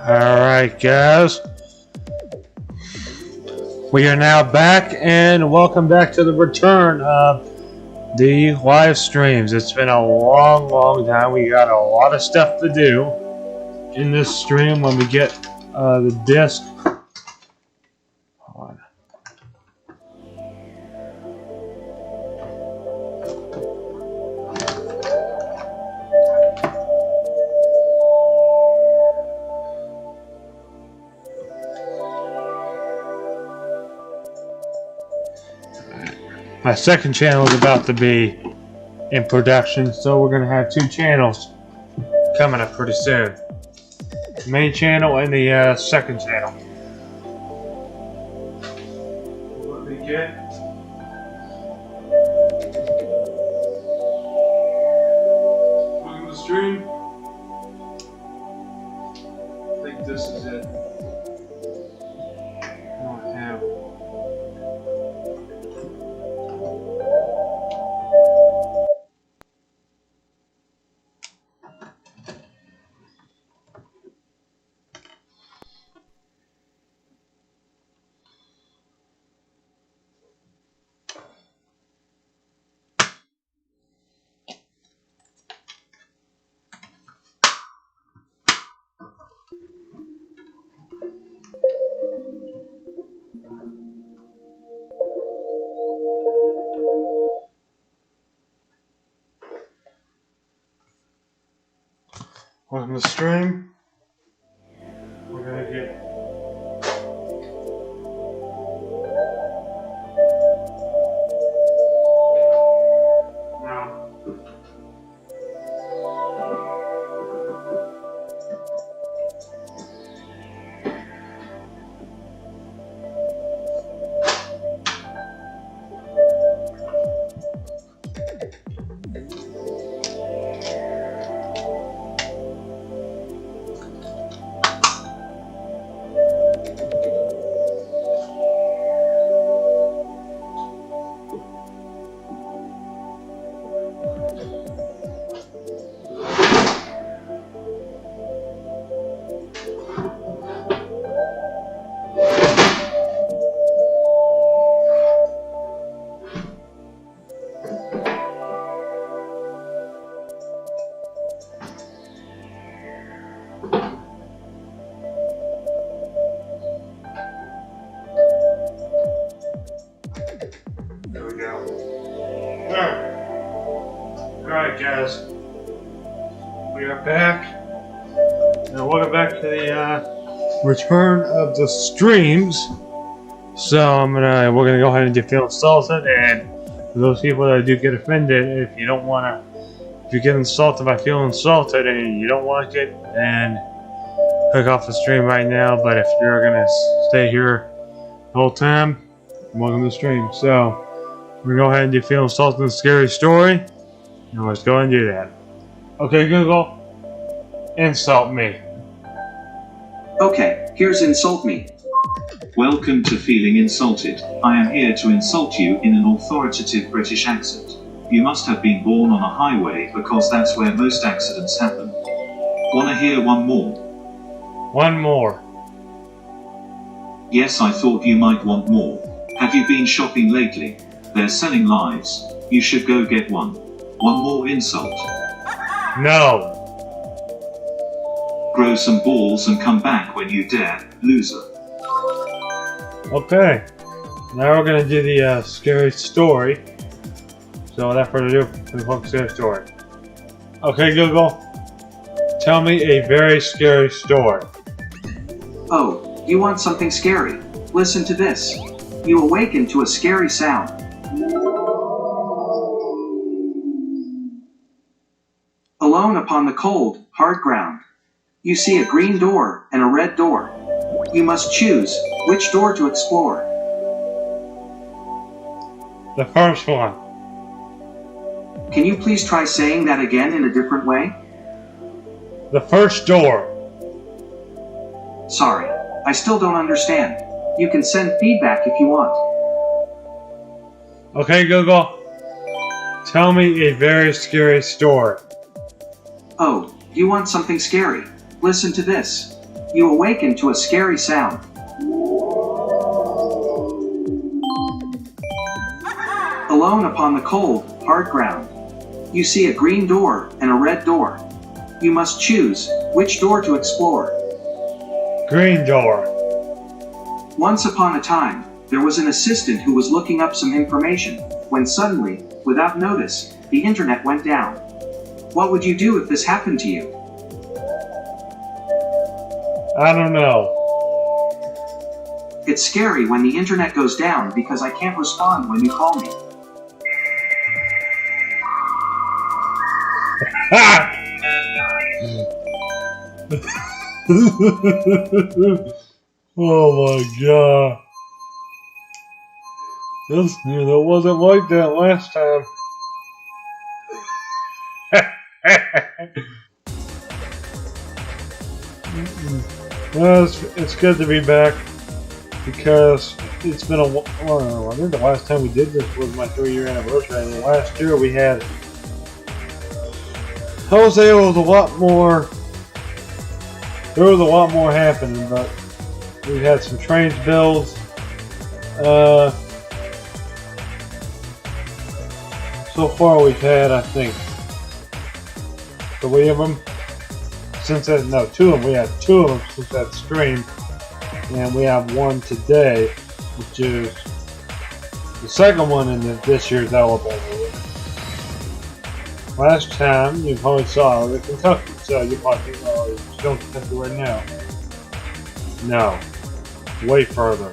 Alright guys, we are now back and welcome back to the return of the live streams. It's been a long time. We got a lot of stuff to do in this stream when we get the disc. Hold on. My second channel is about to be in production, so we're going to have two channels coming up pretty soon. The main channel and the second channel. What we get? Welcome to the stream. I think this is it. I don't have. Welcome to the stream. We're gonna get now. There we go. Alright guys, we are back, and welcome back to the return of the streams. So we're gonna go ahead and just feel insulted, and for those people that do get offended, if you get insulted by feeling insulted and you don't like it, then click off the stream right now. But if you're gonna stay here the whole time, welcome to the stream. So we're gonna go ahead and do feel insulted and scary story. And let's go ahead and do that. Okay, Google, insult me. Okay, here's insult me. Welcome to Feeling Insulted. I am here to insult you in an authoritative British accent. You must have been born on a highway because that's where most accidents happen. Wanna hear one more? One more. Yes, I thought you might want more. Have you been shopping lately? They're selling lives. You should go get one. One more insult. No. Grow some balls and come back when you dare, loser. Okay. Now we're gonna do the scary story. So without further ado, let's look at the scary story. Okay, Google, tell me a very scary story. Oh, you want something scary? Listen to this. You awaken to a scary sound. Alone upon the cold, hard ground. You see a green door and a red door. You must choose which door to explore. The first one. Can you please try saying that again in a different way? The first door. Sorry, I still don't understand. You can send feedback if you want. Okay, Google, tell me a very scary story. Oh, you want something scary? Listen to this. You awaken to a scary sound. Alone upon the cold, hard ground. You see a green door and a red door. You must choose which door to explore. Green door. Once upon a time, there was an assistant who was looking up some information, when suddenly, without notice, the internet went down. What would you do if this happened to you? I don't know. It's scary when the internet goes down because I can't respond when you call me. Ha! Oh my god. That wasn't like that last time. Well, it's good to be back because it's been a while. I think the last time we did this was my 3-year anniversary. I mean, last year we had. I would say it was a lot more. There was a lot more happening, but we had some Trainz builds. So far we've had, I think, 3 of them. Since that, no, 2 of them. We had 2 of them since that stream, and we have 1 today, which is the second one in this year's elevator. Last time you probably saw it in Kentucky, so you probably think, oh, you're still in Kentucky right now. No, way further.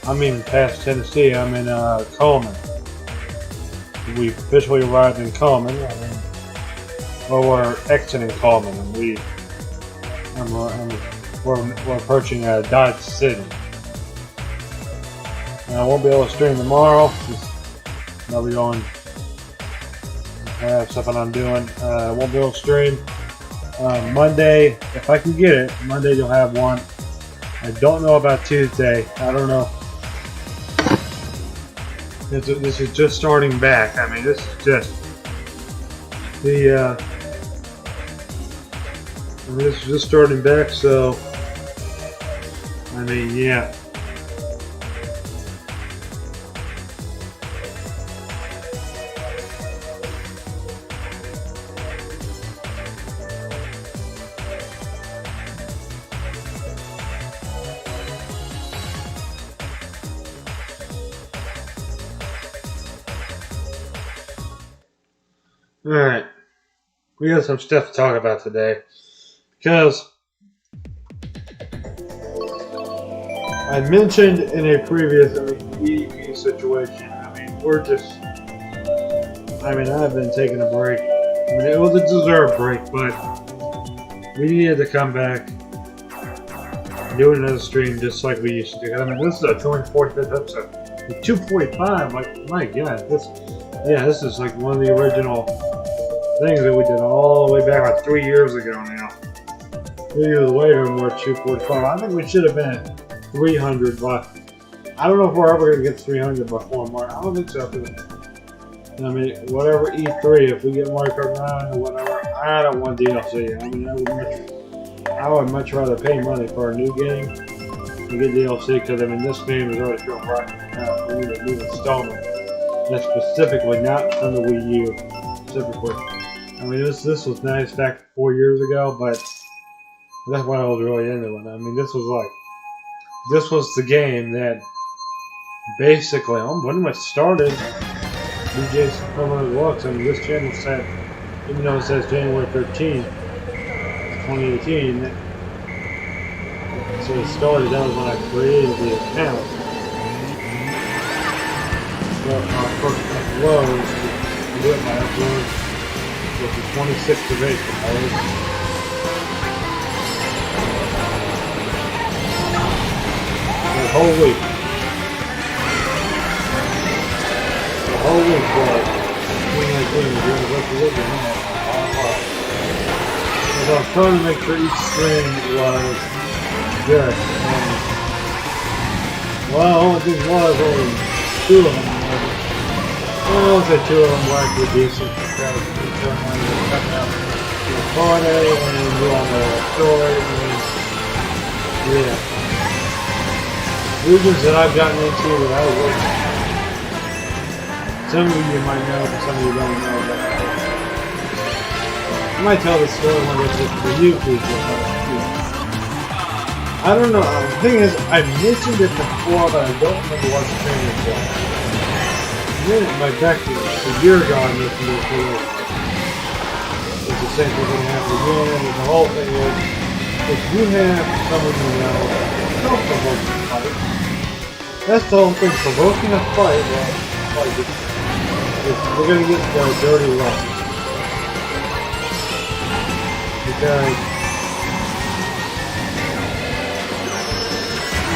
I'm even past Tennessee. I'm in Coleman. We officially arrived in Coleman. Well, we're exiting Coleman, and we're approaching Dodge City. I won't be able to stream tomorrow. I'll be going. I have something I'm doing. I won't be able to stream Monday if I can get it. Monday you'll have one. I don't know about Tuesday. I don't know. This is just starting back. I mean, this is just the. This is just starting back, so I mean, yeah. Alright, we got some stuff to talk about today, because I mentioned in a previous EP situation, I've been taking a break. I mean, it was a deserved break, but we needed to come back and do another stream just like we used to do. I mean, this is our 245th episode. The 245, like, my god, this is like one of the original things that we did all the way back like 3 years ago now. 3 years later, and we're at 245. I think we should have been at 300, but I don't know if we're ever going to get 300 before March. I don't think so. I mean, whatever E3, if we get Mario Kart 9 or whatever, I don't want DLC. I mean, I would much rather pay money for a new game to get DLC, because I mean, this game is already showing right now. We need a new installment. That's specifically not from the Wii U. Specifically. I mean, this was nice back 4 years ago, but that's why I was really into it. I mean, this was the game that basically, when it started, DJ's Permanent Deluxe. I mean, this channel said, even though it says January 13th, 2018, so it started, that was when I created the account. So our first upload, I do it by upload, was the 26th of April. The whole week. The whole week was 2019, during the rest of the week, I was trying to make sure each stream was good. Well, only thing was only 2 of them. I would say 2 of them were actually decent. Because each one was coming out to the party and doing the story. regions that I've gotten into that I would. Some of you might know, but some of you don't know. But I might tell the story when I get to the new people. I don't know. The thing is, I mentioned it before, but I don't remember what the Trainz was. Then, like back a year ago, I mentioned it before. It's the same thing going to happen again. And the whole thing is, if you have someone you know, don't provoke a fight. That's the whole thing. Provoking a fight, well, like we're going to get the dirty law. Because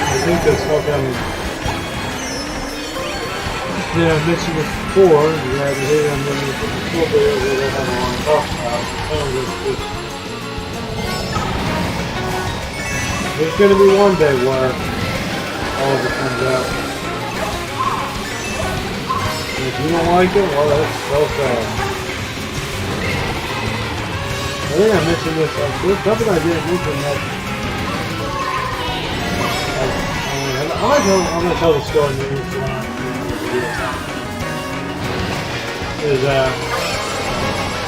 I think that's how come. Yeah, I mentioned this before. Yeah, the day I'm going to put the full video that I have a long talk about. Some of this is. There's going to be one day where all of it comes out. And if you don't like it, well, that's so sad. I think I mentioned this. There's something I didn't mention that. I'm going to tell the story maybe if you want to.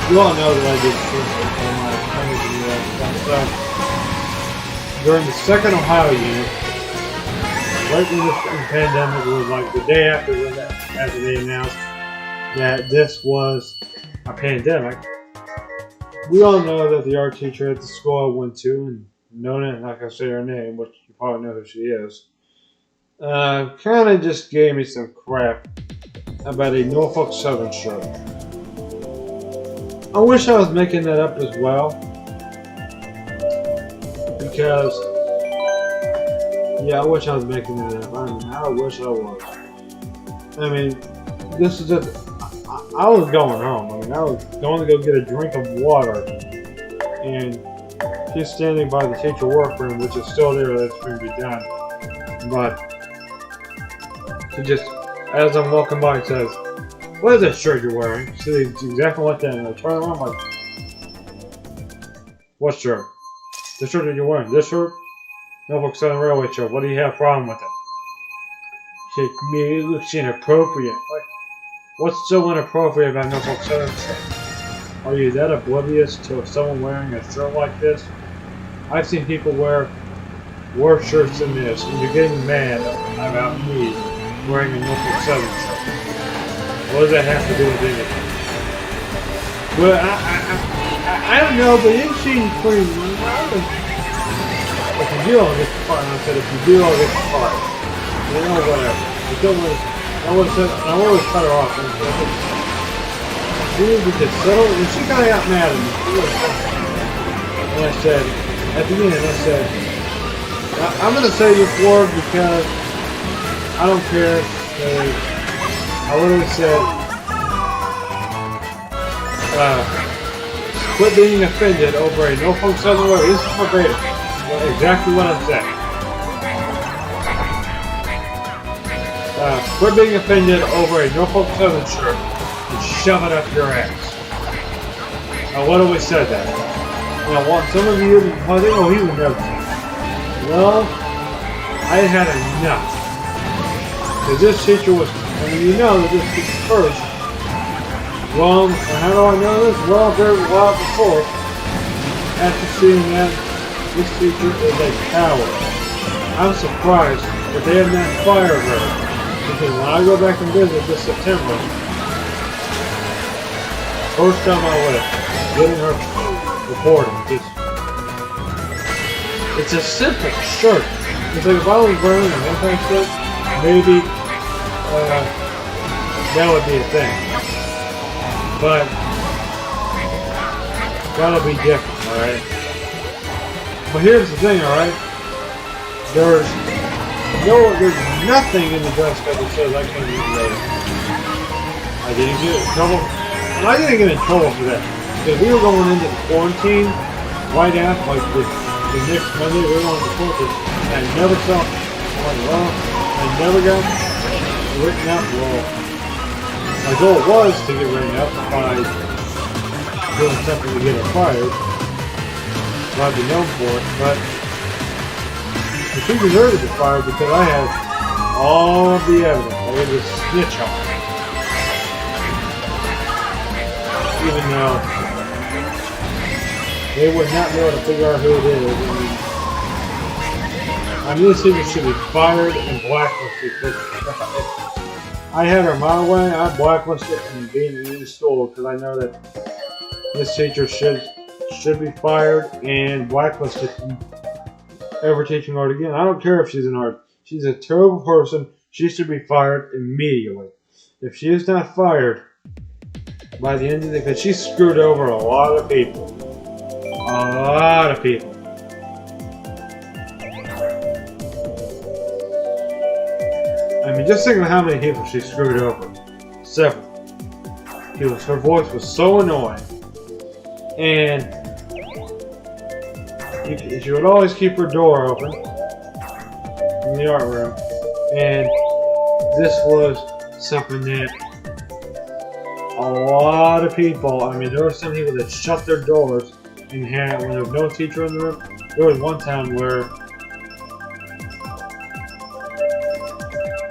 You all know that I did short on my countries and all that stuff. During the second Ohio unit, right when the pandemic was like the day after they announced that this was a pandemic, we all know that the art teacher at the school I went to, and Nona, I'm not going to say her name, but you probably know who she is, kind of just gave me some crap about a Norfolk Southern shirt. I wish I was making that up as well, because yeah, I wish I was making that up. I wish I was. I mean, this is just. I was going home. I mean, I was going to go get a drink of water, and she's standing by the teacher workroom, which is still there. That's going to be done, but she just, as I'm walking by, it says, "What is that shirt you're wearing?" She says exactly like that, and I turn around, I'm like, "What shirt? The shirt that you're wearing? This shirt? Norfolk Southern Railway shirt. What do you have a problem with it?" She said, "Me, it looks inappropriate." Like, what's so inappropriate about Norfolk Southern shirt? Are you that oblivious to someone wearing a shirt like this? I've seen people wear worse shirts than this, and you're getting mad about me wearing a Norfolk Southern shirt. What does that have to do with anything? Well, I don't know, but isn't she pretty well? If you do, I'll get the part. And I said, if you do, I'll get the part. You know, whatever. But don't worry. I always cut her off. And she needed to settle, and she kind of got mad at me. And I said, at the end, I said, I'm going to say this word because I don't care. I literally said, quit being offended over a Norfolk Southern word. This is verbatim. Exactly what I said. Quit being offended over a Norfolk Southern shirt and shove it up your ass. I literally said that. And I want some of you to think, oh, he would never say that. Well, I had enough. Because this teacher was, I mean, you know that this teacher first. Well, how do I know this? Well, very well before, after seeing that, this teacher is a coward. I'm surprised that they have not fired her, because when I go back and visit this September, first on my list, getting her reported. It's a simple shirt. It's like if I was wearing an anti-shirt, maybe that would be a thing. But that'll be different, alright? But here's the thing, alright? There's nothing in the dress code that says I can't eat later. I didn't get in trouble. And I didn't get in trouble for that. Because we were going into the quarantine right after, like the next Monday, we were going into quarantine. And I never saw, I never got written out. Well, my goal was to get written out by doing something to get her fired. I'd be known for it, but she deserved to be fired because I had all of the evidence. I gave this snitch on her. Even though they would not be able to figure out who it is. I mean, these people should be fired and blacklisted. I had her my way. I blacklisted and being in the school because I know that this teacher should be fired and blacklisted from ever teaching art again. I don't care if she's an art. She's a terrible person. She should be fired immediately. If she is not fired by the end of the day, because she screwed over a lot of people. A lot of people. I mean, just think of how many people she screwed over. Several. Her voice was so annoying. And she would always keep her door open in the art room. And this was something that a lot of people, I mean, there were some people that shut their doors and had, when there was no teacher in the room. There was one time where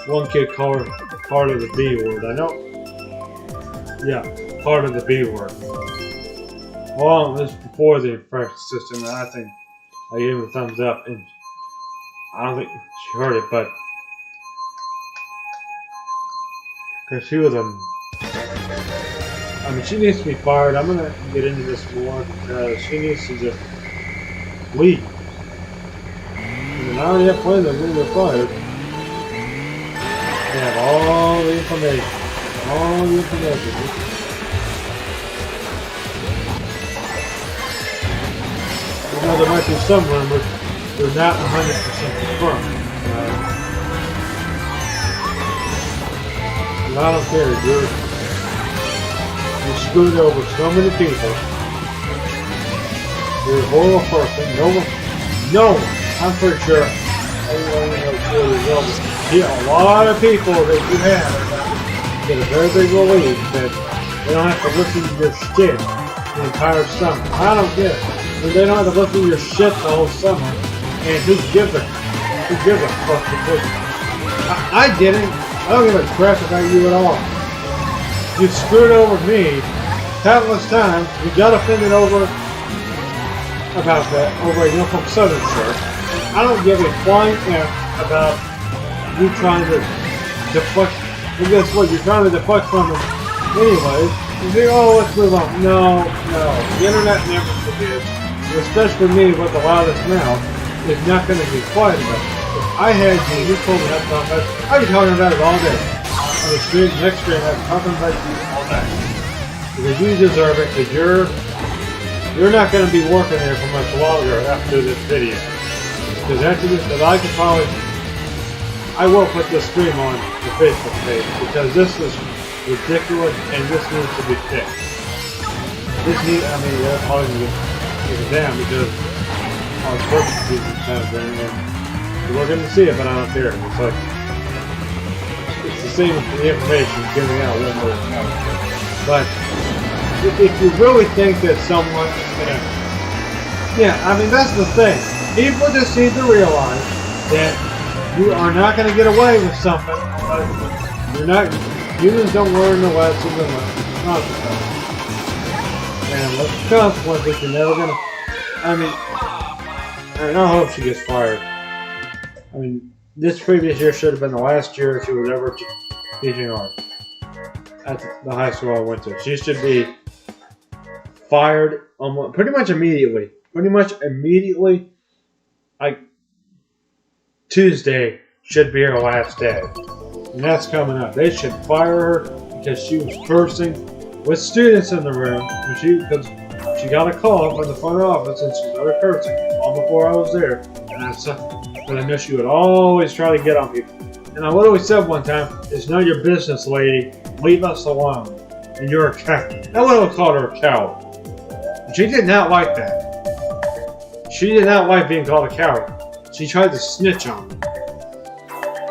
one kid called her part of the B word. I know. Yeah, part of the B word. Well, this was before the impression system, and I think I gave him a thumbs up, and I don't think she heard it, but because she was I mean, she needs to be fired. I'm gonna get into this more because she needs to just leave. And I already have plans on getting her fired. They have all the information. All the information. You know, there might be some rumors. They're not 100% confirmed. And I don't care. You screwed over so many people. You're a horrible person. No one. I'm pretty sure everyone knows a lot of people that you have get a very big relief that they don't have to listen to your shit the entire summer. I don't care. And they don't have to listen to your shit the whole summer. And who gives a fuck? I didn't. I don't give a crap about you at all. You screwed over me countless times. You got offended over about that, over a Uniform Southern shirt. I don't give a flying F about you trying to deflect. And guess what? You're trying to deflect from it anyways. You think, oh, let's move on. No. The internet never forgives. Especially me with the loudest mouth is not going to be quiet about it. If I had you told me not to talk about it, I'd be talking about it all day. On the stream, next stream, I'm talking about you all day. Because you deserve it, because you're not going to be working there for much longer after this video. Because after this, I will put this stream on the Facebook page, because this is ridiculous, and this needs to be fixed. They're probably going to get it down, because our purpose is kind of down, and we're going to see it, but I don't care. It's like, it's the same with the information giving out one way or another. But if you really think that someone is going to, that's the thing. People just need to realize that you are not going to get away with something. Humans don't learn the lessons and consequences. And with the consequences, you're never going to, I hope she gets fired. This previous year should have been the last year she was ever teaching art at the high school I went to. She should be fired pretty much immediately. Like Tuesday should be her last day. And that's coming up. They should fire her because she was cursing with students in the room. Because she got a call from the front office and she started cursing long before I was there. But I know she would always try to get on people. And I literally said one time, it's none of your business, lady. Leave us alone. And you're a coward. I literally called her a coward. She did not like that. She did not like being called a coward. She tried to snitch on me.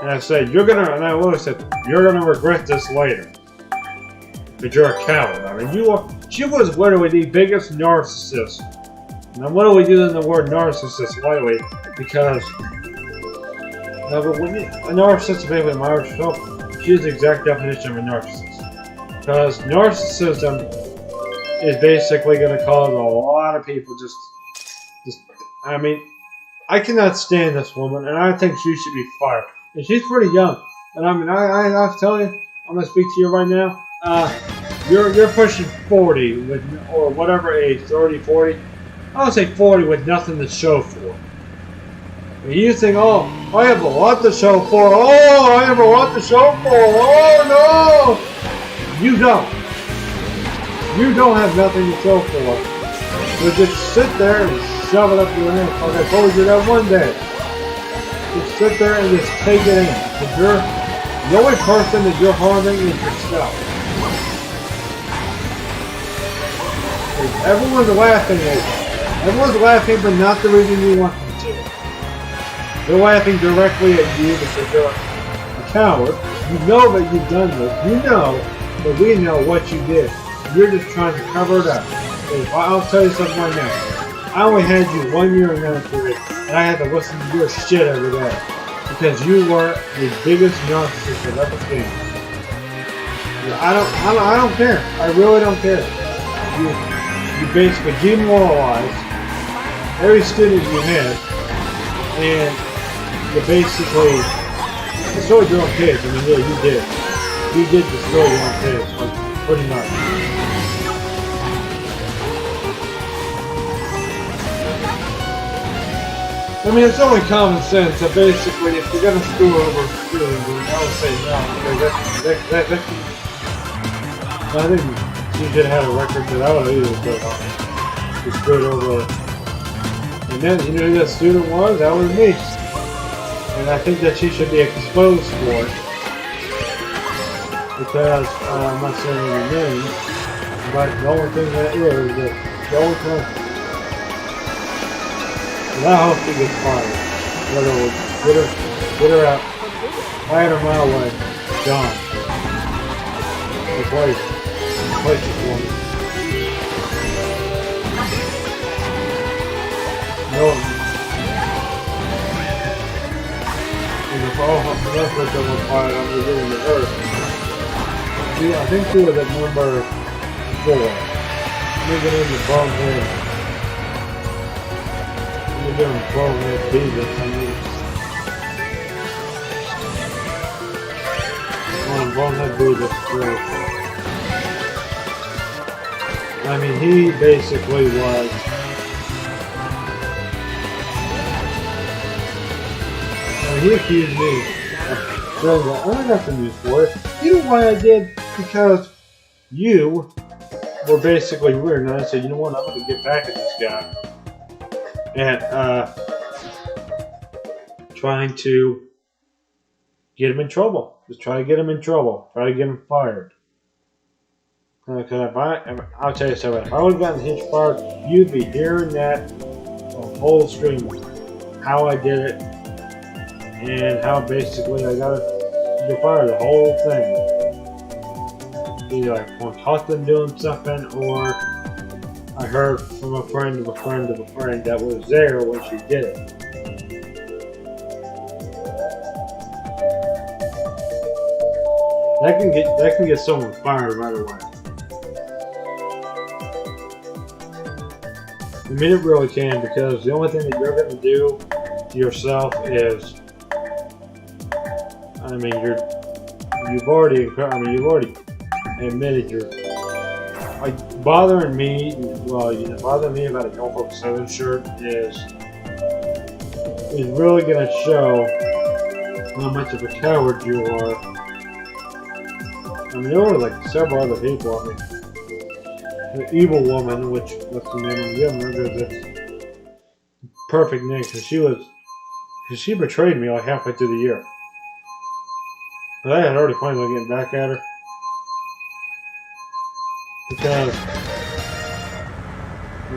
And I said, you're going to regret this later. But you're a coward. She was literally the biggest narcissist. And I'm literally using the word narcissist lightly because No, but when a narcissist, basically myself, she's the exact definition of a narcissist. Because narcissism is basically going to cause a lot of people just, I mean, I cannot stand this woman, and I think she should be fired. And she's pretty young. And I mean, I tell you, I'm going to speak to you right now. You're pushing 40 with, or whatever age, 30, 40. I would say 40 with nothing to show for it. And you think, oh, I have a lot to show for. Oh, I have a lot to show for. Oh, no. You don't. You don't have nothing to show for. So just sit there and shove it up your ass. Like I told you that one day. Just sit there and just take it in. Because the only person that you're harming is yourself. Everyone's laughing at you. Everyone's laughing, but not the reason you want them to. They're laughing directly at you because you're a coward. You know that you've done this. You know that we know what you did. You're just trying to cover it up. I'll tell you something right now. I only had you 1 year in military, and I had to listen to your shit every day. Because you were the biggest narcissist I've ever seen. I don't care. I really don't care. You basically demoralized every student you had, and you basically destroyed your own kids. I mean, yeah, you did. You did destroy your own kids, like, pretty much. I mean, it's only common sense that basically, if you're going to screw over students, I would say no. I think you should have had a record that I would have either put on. You screwed over. And then, you know who that student was? That was me. And I think that she should be exposed for it. Because, I'm not saying any names, but the only thing that is that the only thing. And I hope she gets fired. Get her out. Hire her my way. Gone. Replace it for me. No. And if all the rest of them were fired, I'm just getting the earth. See, I think she was at number 4. Let me get in the bonehead. You're doing bonehead Jesus. I mean, bonehead Jesus. I mean, he basically was. He accused me of saying that I got some use for it. You know why I did? Because you were basically weird, and I said, you know what, I'm going to get back at this guy. And trying to get him in trouble. Just try to get him in trouble. Try to get him fired. Because I'll tell you something, if I would have gotten him fired, you'd be hearing that the whole stream. How I did it. And how basically I got to fire the whole thing. Either I caught them doing something, or I heard from a friend of a friend of a friend that was there when she did it. That can get someone fired right away. I mean, it really can, because the only thing that you're going to do to yourself is, I mean, you've already admitted you're like bothering me. Well, bothering me about a Norfolk Southern shirt is really going to show how much of a coward you are. I mean, there were like several other people. I mean, the evil woman, what's the name of the woman? That's perfect name, because she betrayed me like halfway through the year. But I had already planned on getting back at her. Because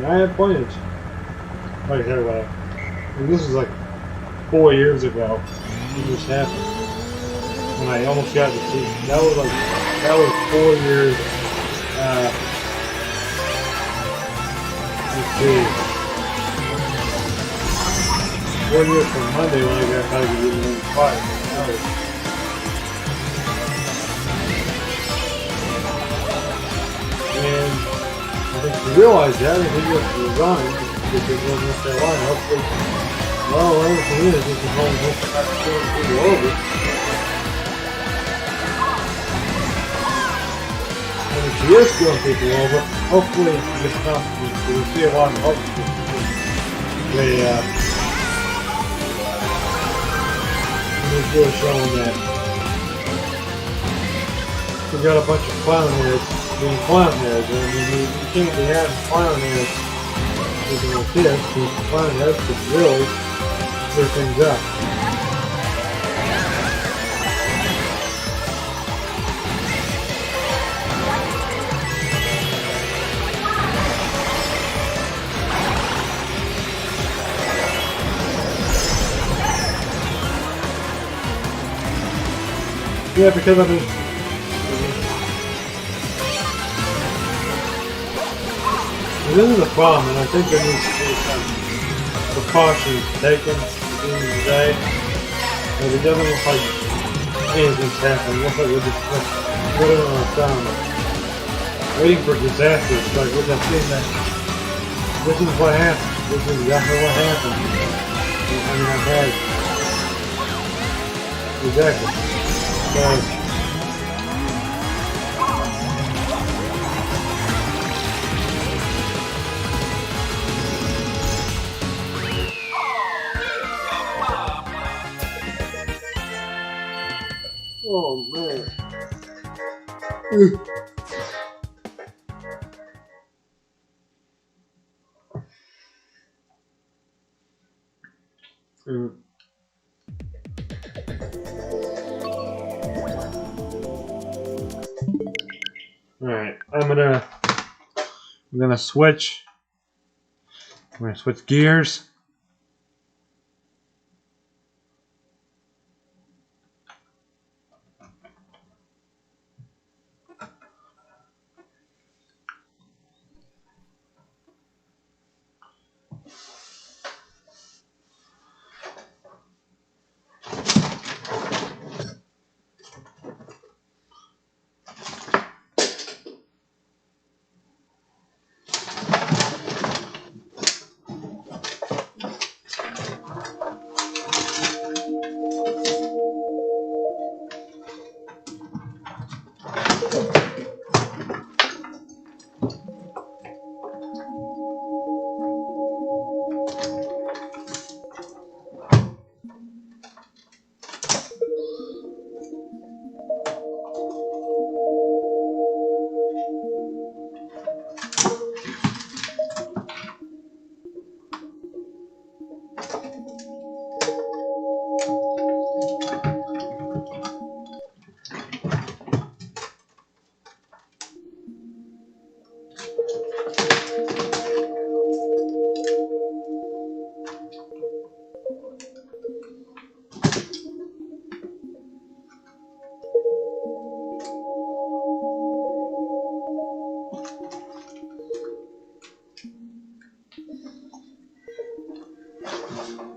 I had plans. Right here, and this is like 4 years ago. It just happened. When I almost got to see. That was 4 years. Let's see. 1 year from Monday when I got back to getting in the fight. And I think to realize that, I think you have to resign because of North Carolina. Hopefully, well, everything is, you can hold people over. And if she is screwing people over, hopefully this conference, we'll see a lot of hope. It's really showing that we got a bunch of clown heads being clown heads. I mean, you can't be having clown heads looking like this, because clown heads could really clear things up. Yeah, because I mean, this is a problem, and I think there needs to be some precautions taken at the end of the day. And it doesn't look like anything's happening. It looks like we're just putting on our thumb, waiting for disasters. Like we're just seeing that this is what happened. This is exactly what happened. I mean, I've had exactly. So, oh man. Alright, I'm gonna switch. I'm gonna switch gears.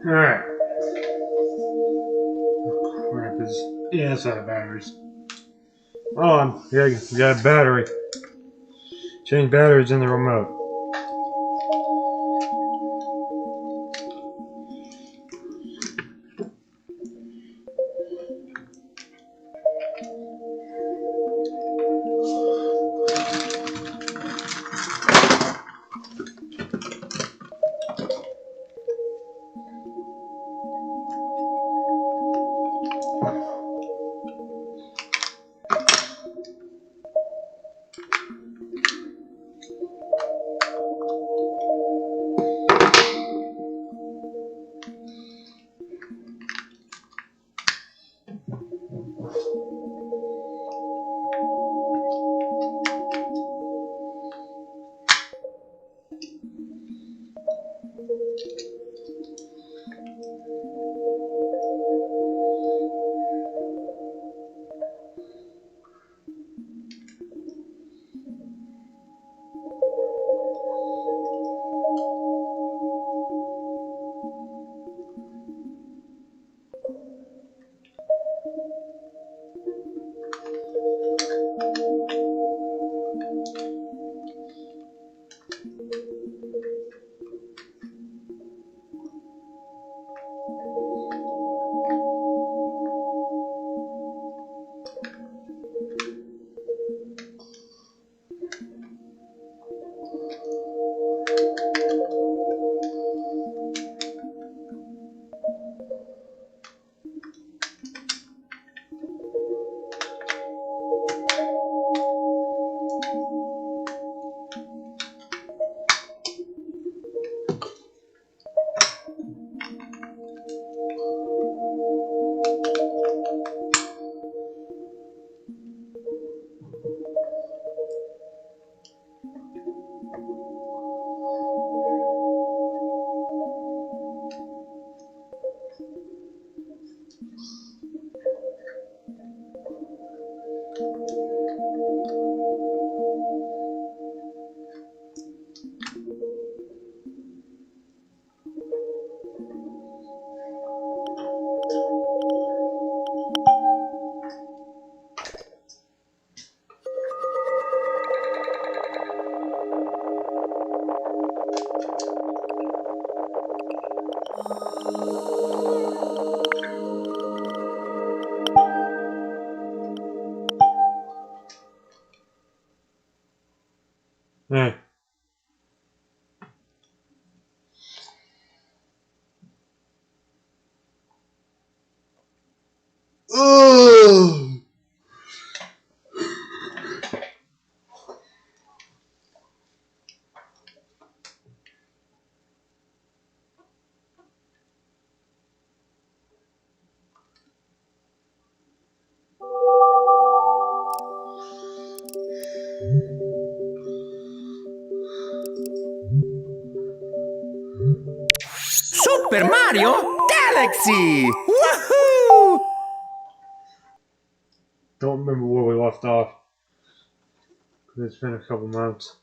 Alright. Where is this? Yeah, it's out of batteries. On. Yeah, we got a battery. Change batteries in the remote. Hey. Ugh. Super Mario Galaxy! Woohoo! Don't remember where we left off. It's been a couple months.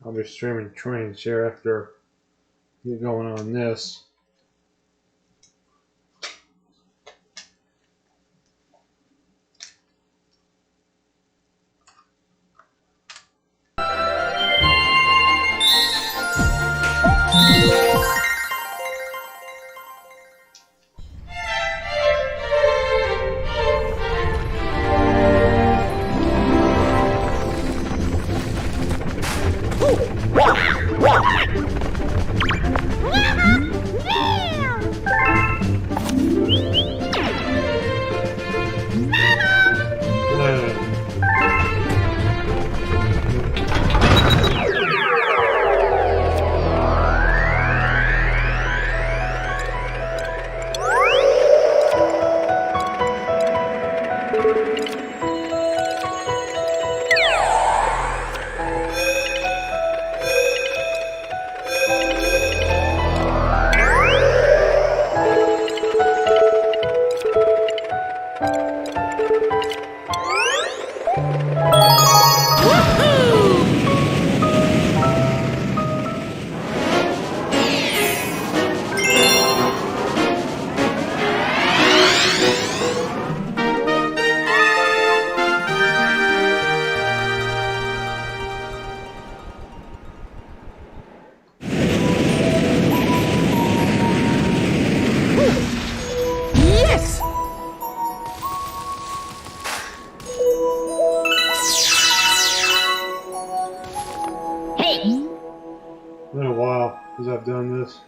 I'll be streaming Trainz here after you get going on this. Yes! It's been a while since I've done this.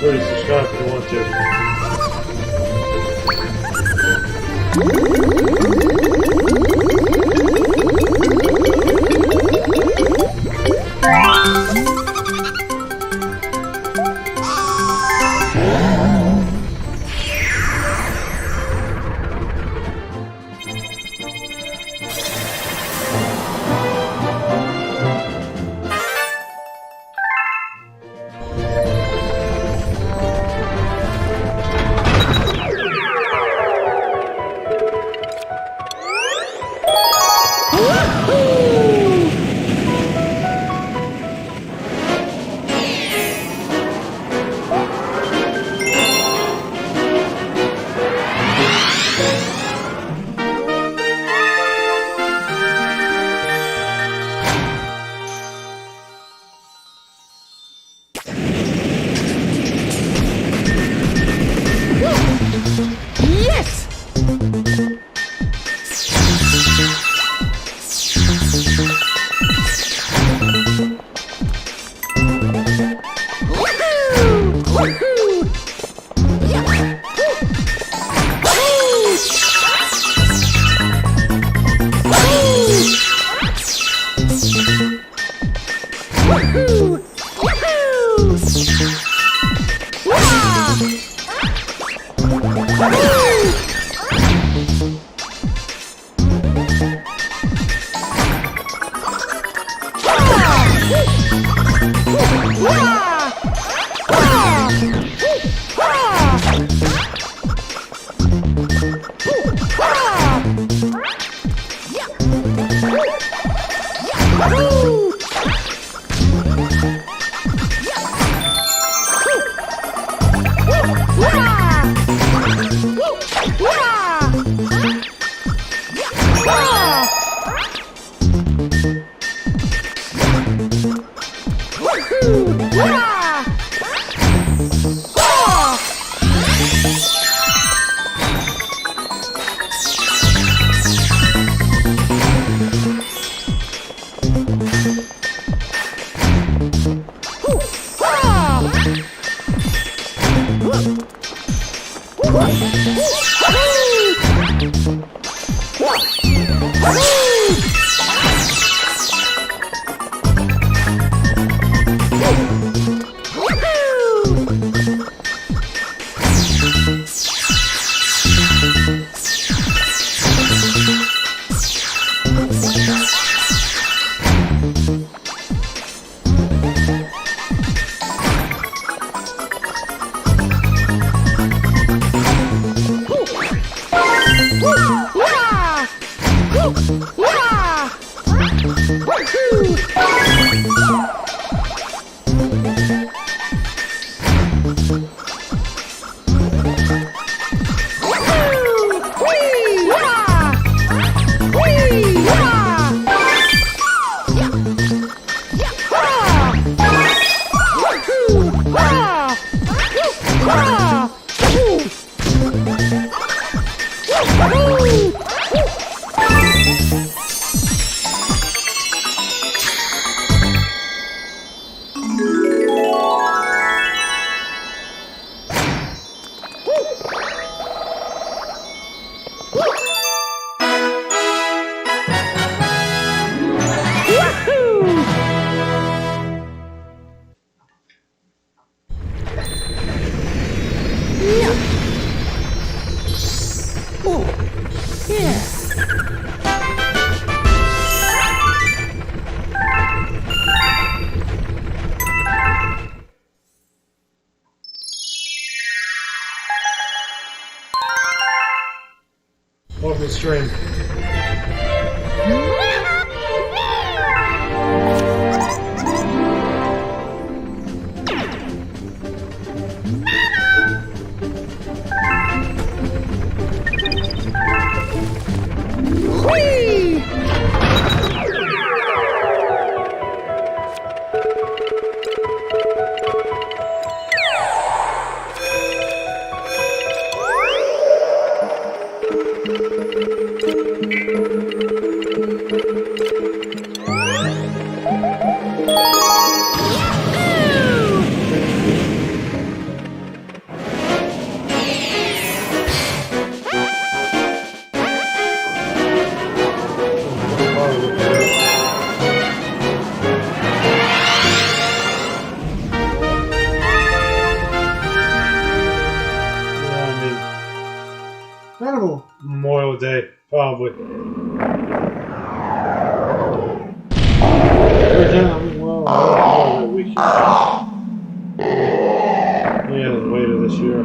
30, subscribe if you want to. Yes! Welcome to the stream. Probably. Every time, well, we should. Yeah, later this year.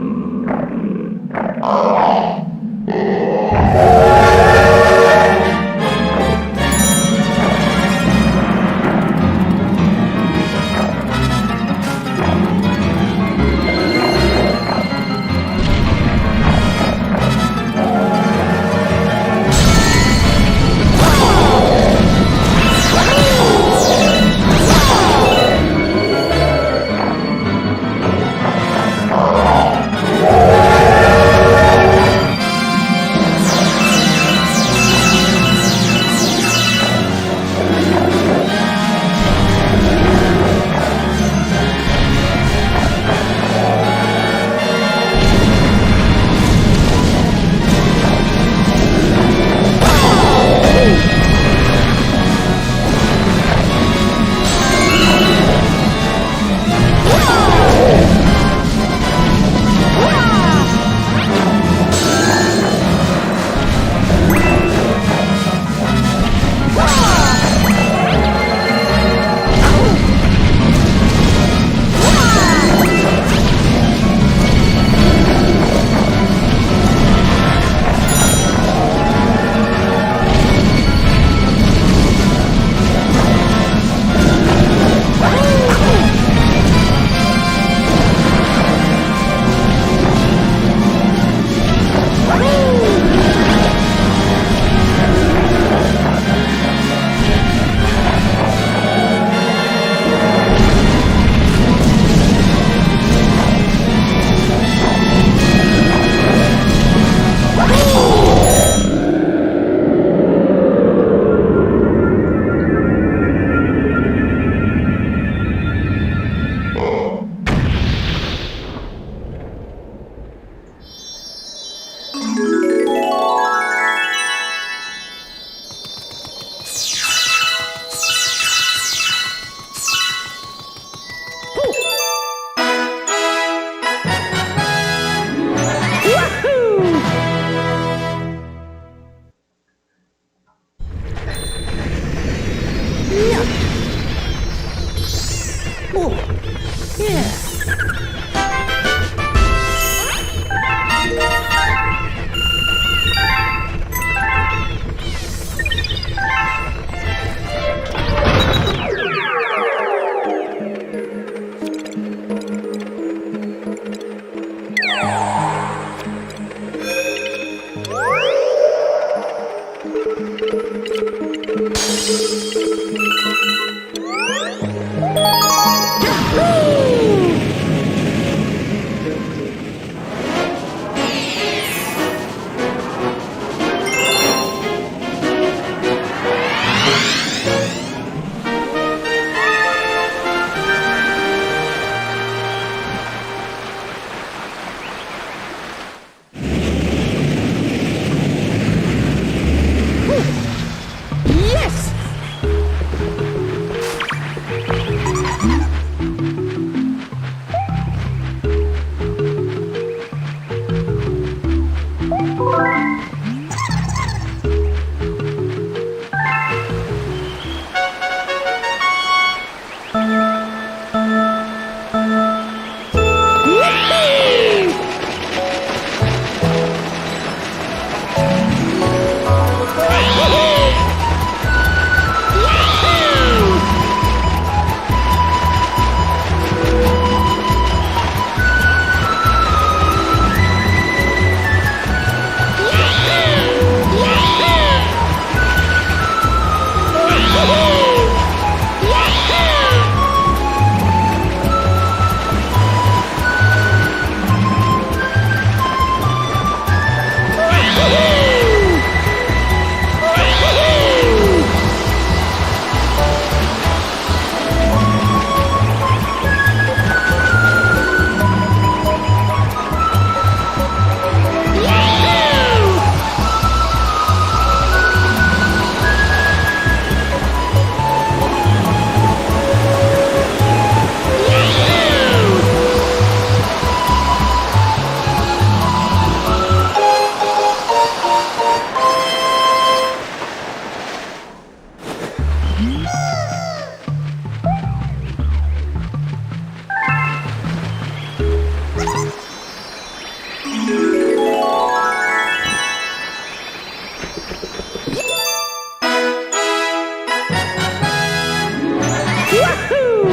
Woohoo!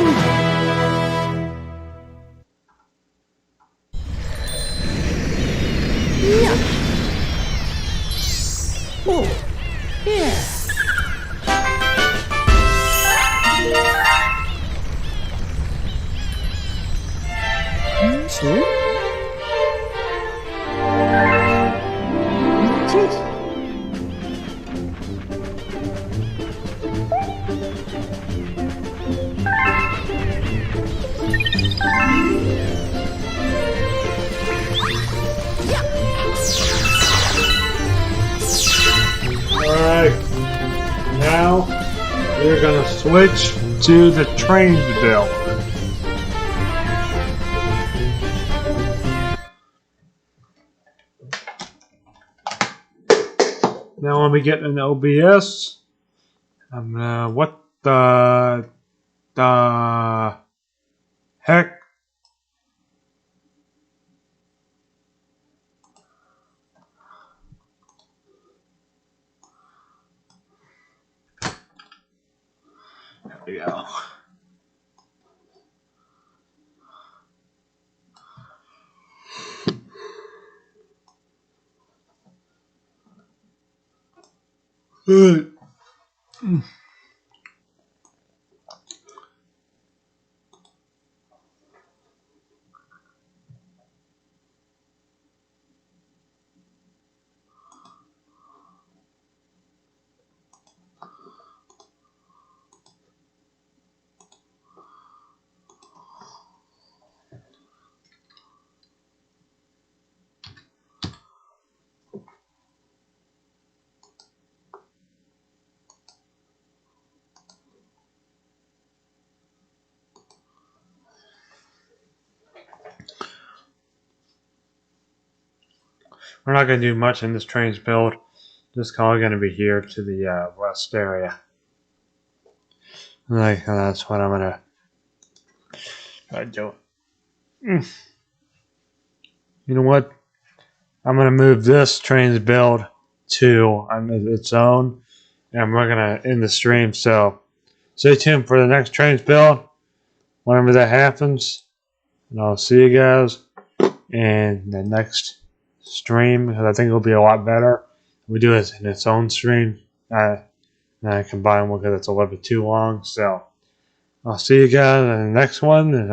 Yeah. Oh, yeah. Two. Alright, now we're gonna switch to the Trainz build. Now when we get an OBS, I'm gonna, what the heck? There we go. Good. We're not going to do much in this Trainz build. Just all going to be here to the west area. Like, that's what I'm going to try to do. You know what? I'm going to move this Trainz build to its own. And we're going to end the stream. So stay tuned for the next Trainz build. Whenever that happens. And I'll see you guys in the next stream, because I think it'll be a lot better. We do it in its own stream. And I combine one because it's a little bit too long. So I'll see you guys in the next one, and